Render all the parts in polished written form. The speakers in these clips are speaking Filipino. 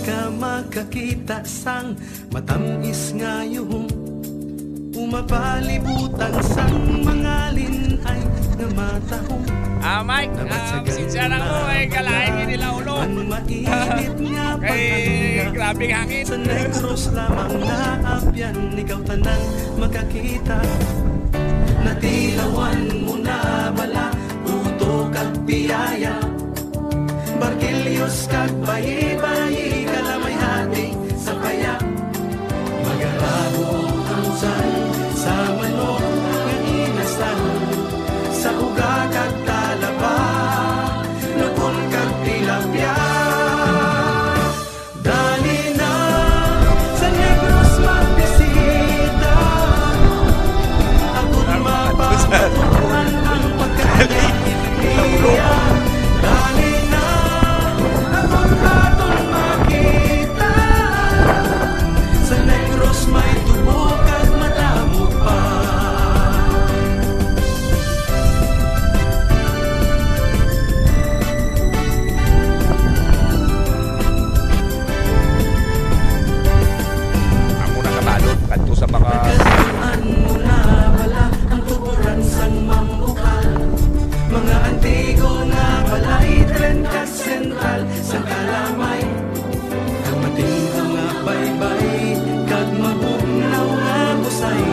ka makakita sang matamis ngayong umapalibutan sang mangalin ay nga matahong. Mike, sinsya na ko ay kalahin nila ulo. Ang mainit nga kay grabing hangin. Sa Negros lamang naapyan, ikaw tanang makakita. Natilawan mo na bala, uto kag biyaya. Barkilios kag bayi-bayi, kalamay hati sa paya. Magarabo ang san sa manok nga inasal, sa uga kag talaba, lukon kag tilapia. Dali na sa Negros magbisita, ako't mapapatuan ang pagkain niya. Dali na ako't aton makita, sa Negros may tubok at madamo pa. Ako nakabalot kanto sa mga Nagkasuan mo na wala ang tuburan sang mambukal. Mga antigo nga balay, Trenca Central sang kalamay. Ang matindaw nga baybay, kag mabugnaw nga busay.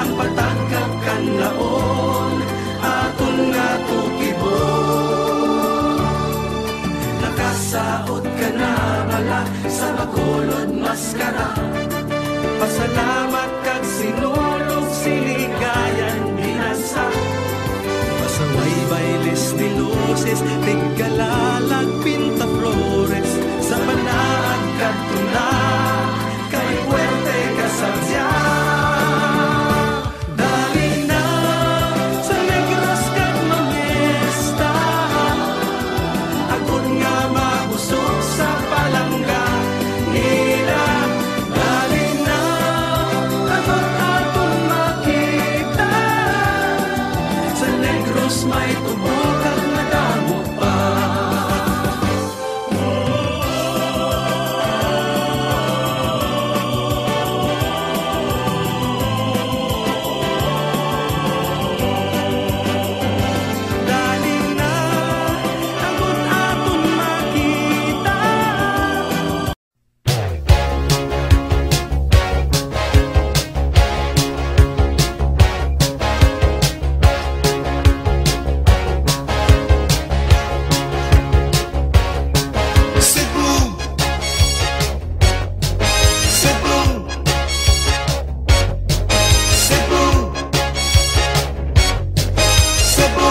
Ang patag kag kanlaon, aton nga tukibo. Nakasaot ka na bala sa Bacolod Maskara. Pasalamat kag sinulog siligayan binasa. Pasaway bailes ni luces, tigkalalag pinta flores. Sa panaag kag tuna, kay puerte kasabya. Dali na sa Negros kag mamesta, agod nga mabusog sa palangga nila. Dali na ako't aton makita, sa Negros may tubok at madamo pa. Dali na ako't aton makita. Cebu, Cebu, Cebu, Cebu.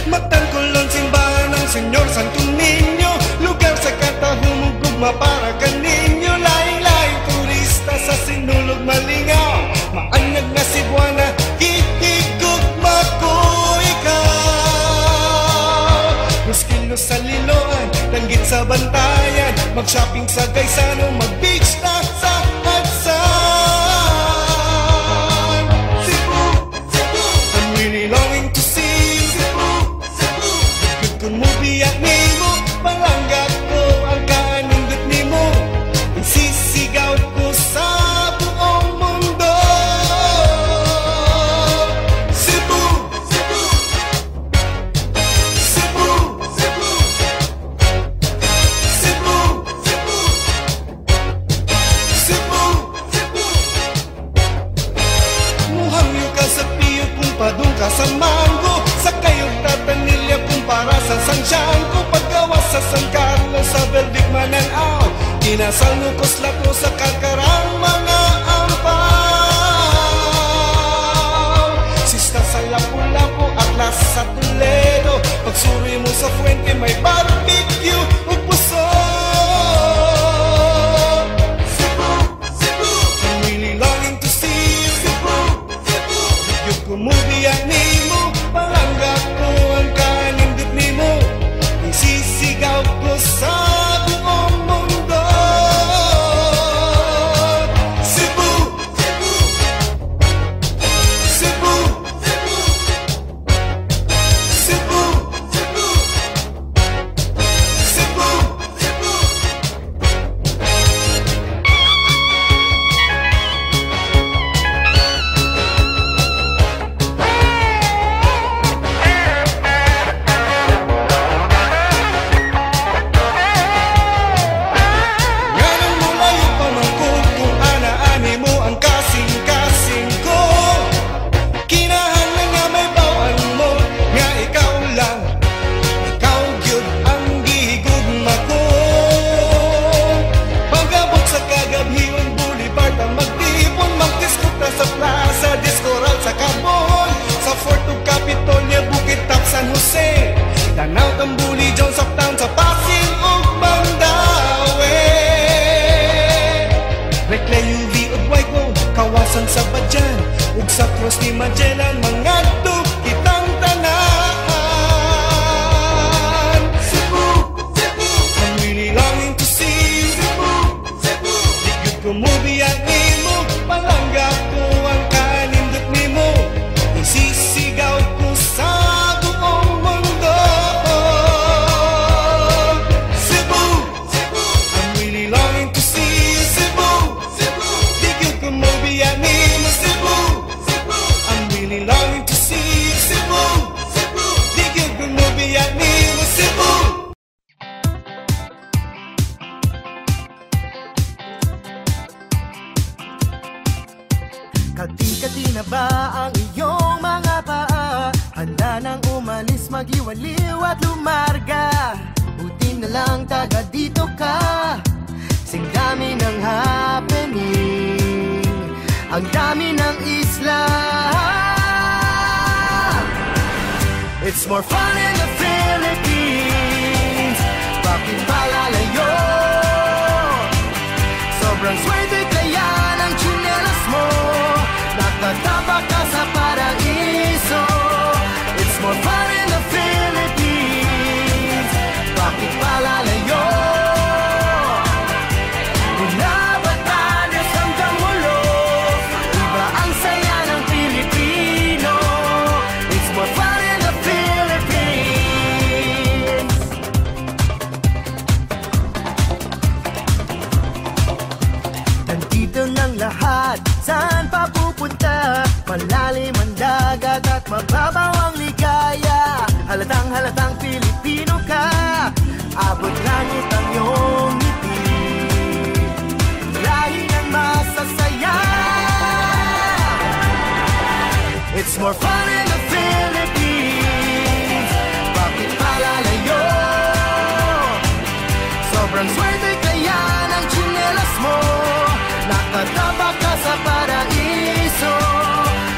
Matangkulon simbahan ng Senyor Santo Niño, lugar sa katahumugugma para kaninyo. Lain-lain turista sa sinulog malingaw, maanyag na Cebuana, hihigugma ko ikaw. Los kilos sa Liloan, tanggit sa Bantayan, mag-shopping sa Gaisano, mag-beach na sa Hudson. Cebu, Cebu, I'm really longing to see Cebu, Cebu. Good kung mubiyak nimo, palangga ko ang kanindot nimo. Isisigaw ko sa buong mundo. Cebu, Cebu, Cebu, Cebu, Cebu, Cebu, Cebu, Cebu. Muhangyo ka sa piyo kung padung ka sa Mango, sa kayong tatanilya kung para sa Santiago. Paggawa sa San Carlos, sa Verdic Mananaw, kinasal mo ko slato sa Karkarang mga ampaw. Sista sa Lapu-Lapu, Atlas sa Toledo, pagsuri mo sa Fuente may barbecue o puso. Cebu, Cebu, I'm really longing to see you. Cebu, Cebu, yung kumubiyak nimo, palangga ko ang kanindot nimo. Isisigaw ko sa buong mundo. Cebu, Cebu, Cebu, Cebu, Cebu, Cebu, Cebu, Tapos ni Magellan mangadto kitang tanan. Cebu, Cebu, I'm really longing to see Cebu, Cebu. Di gyud ko mobiyak nimo, palangga ko ang kanindot nimo. Isisigaw ko sa buong mundo. Cebu, Cebu, I'm really longing to see Cebu, Cebu. Di gyud ko mobiyak nimo Cebu, Cebu. I'm really longing to see Cebu, Cebu. Di gyud ko mobiyak nimo Cebu. Kati-kati na ba ang iyong mga paa? Handa nang umalis, mag-iwaliw at lumarga. Buti na lang taga dito ka. Sing dami ng happening, ang dami ng isla. It's more fun in the Philippines. Bakit palalayo? Sobrang swerte kaya ng tsinelas mo. Nakatapa ka sa paraiso. It's more fun in the Philippines. Bakit palalayo? Mula Batanes hanggang Mulo, iba ang saya ng Pilipino. It's more fun in the Philippines. Nandito ng lahat, saan pa pupunta? Malalim ang dagat at mababaw ang ligaya. Halatang Pilipino ka, abot langit ang iyong ngiti. Lahi ng masasaya. It's more fun in the Philippines. Bakit palalayo? Sobrang swerte kaya ng tsinelas mo. Nakatapa ka sa paraiso.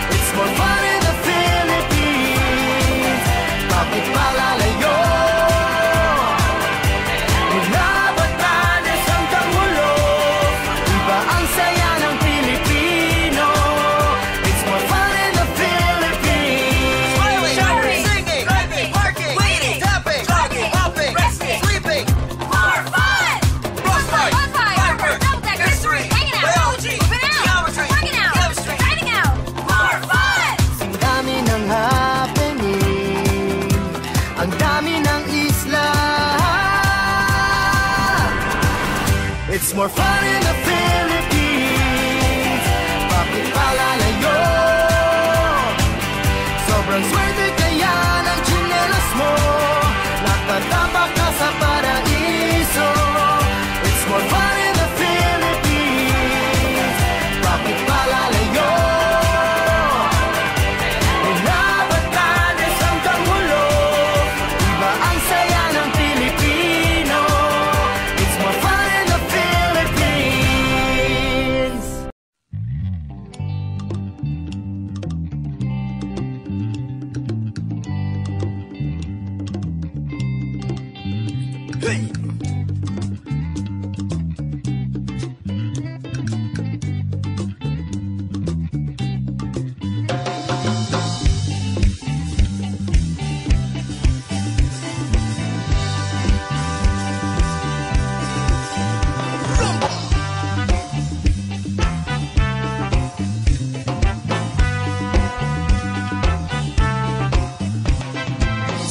It's more fun in the Philippines. Bakit palalayo? Mula Batanes hanggang Mulo, iba ang saya ng Pilipino. It's more fun in the Philippines. Smiling, singing, driving, parking, waiting, tapping, talking, hopping, resting, sleeping. More fun! Frostbite, Bonfire, double decker, history, hanging out, biology, moving out, geometry, working out, chemistry. dining out. More fun! Ang dami ng happening, ang dami ng isla. It's more fun in the Philippines. Bakit palalayo? Sobrang swerte kaya ng tsinelas mo. Nakatapa ka sa paraiso. It's more fun in the Philippines. Bakit palalayo? Mula Batanes hanggang Mulo, iba ang saya ng Pilipino. It's more fun in the Philippines.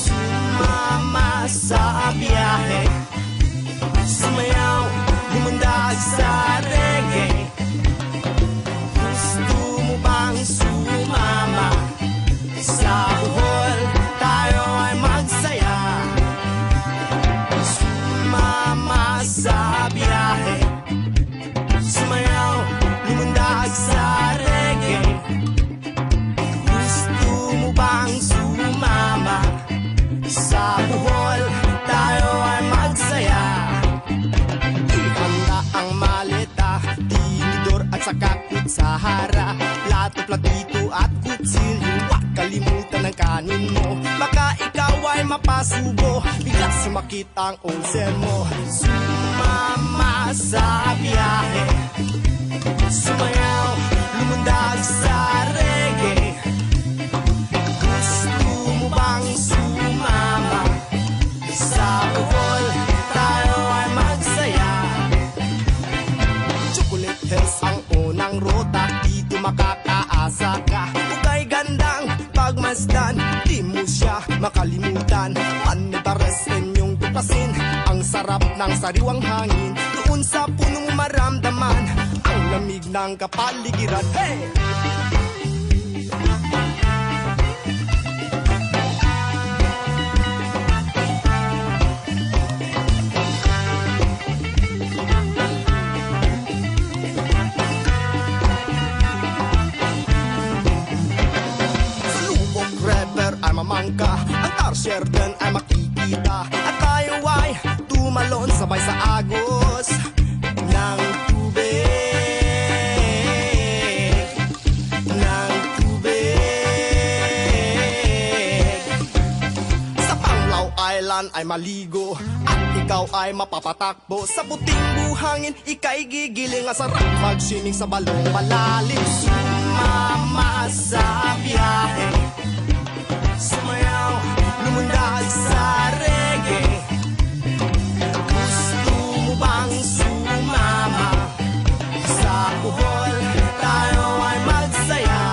Sumama sa biyahe, sumayaw, lumundag sa reggae. Gusto mo bang sumama sa buhol? Tayo ay magsaya. Sumama sa biyahe, sumayaw, lumundag sa reggae. Gusto mo bang sumama sa buhol? Tayo ay magsaya. Ihanda ang maleta, tinidor at saka kutsara, plato, platito at kutsilyo. Huwag kalimutan ang kanin mo, baka ikaw ay mapasubo, bigla sumakit ang ulcer mo. Sumama sa biyahe, sumayaw, lumundag sa reggae. makalimutan. Panitares inyong tuklasin ang sarap ng sariwang hangin. Doon sa punong maramdaman ang lamig ng kapaligiran. Hey! Ay mamangka, ang tarsier din ay makikita. At tayo ay tumalon sabay sa agos ng tubig. Ng tubig. Sa Panglao Island ay maligo at ikaw ay mapapatakbo. Sa puting buhangin, ika'y gigiling. Ang sarap magsining sa balong malalim. Sumama sa biyahe, sumayaw, lumundag sa reggae. Gusto mo bang sumama sa buhol? Tayo ay magsaya.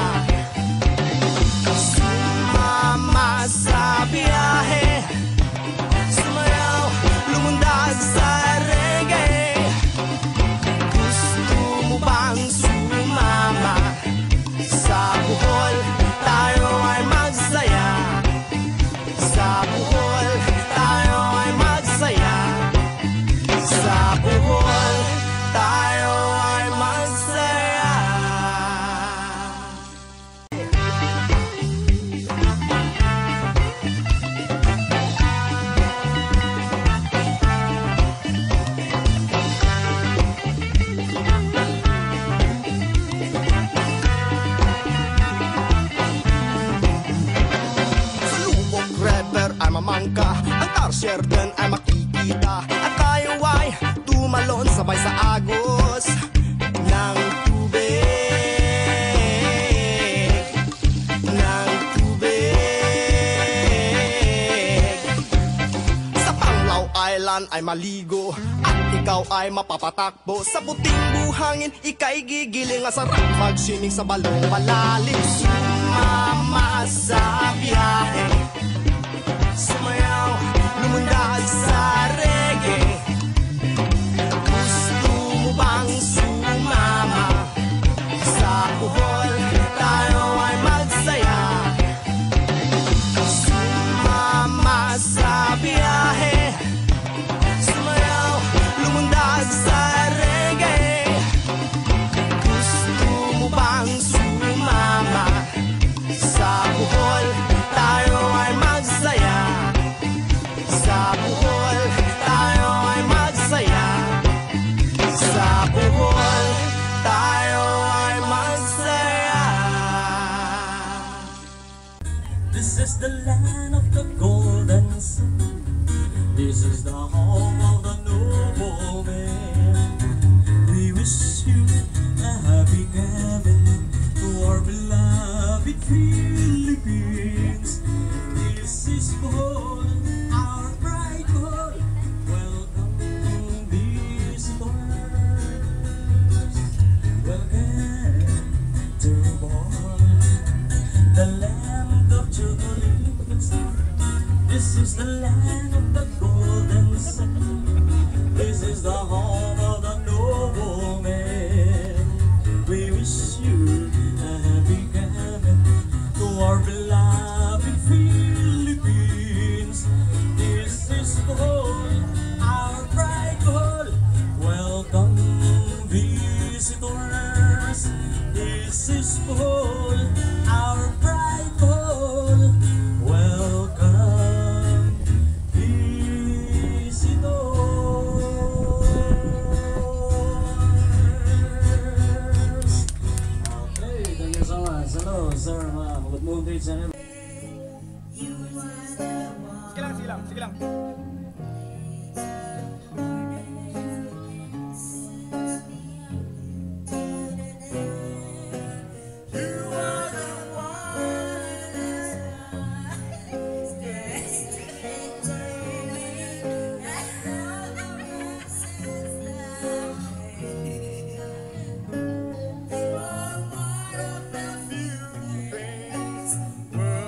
Sumama sa biyahe, sumayaw, lumundag sa reggae. Gusto mo bang sumama sa buhol? Tayo ay magsaya. Sa buhol, tayo ay magsaya. Sa buhol, tayo ay magsaya. Ay mamangka, ang tarsier din ay makikita. At tayo ay tumalon sabay sa agos ng tubig. Ng tubig. Sa Panglao Island ay maligo at ikaw ay mapapatakbo. Sa puting buhangin, ika'y gigiling. Ang sarap magsining sa balong malalim. Sumama sa biyahe, sumayaw, lumundag sa reggae. Gusto mo bang sumama sa buhol? Tayo ay magsaya. Sumama sa biyahe, sumayaw, lumundag sa reggae. Gusto mo bang sumama sa buhol? Tayo ay magsaya. Sa buhol, tayo ay magsaya. Sa buhol, tayo ay magsaya. This is the land of the golden sun. This is the home of the noble man. We wish you a happy coming to our beloved Philippines. This is for our pride, welcome visitors. Welcome to Bohol, the land of jubilees. This is the land of the golden sun. This is the home of the noble man. We wish you a happy coming to our beloved Philippines. This is Bohol, our pride, Bohol. Welcome visitors. This is Bohol, our pride, Bohol. Welcome visitors. Okay, thank you so much. Hello, sir. Good morning, sir. Sige lang. Well,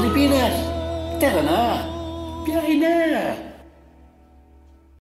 Pilipinas, tara na!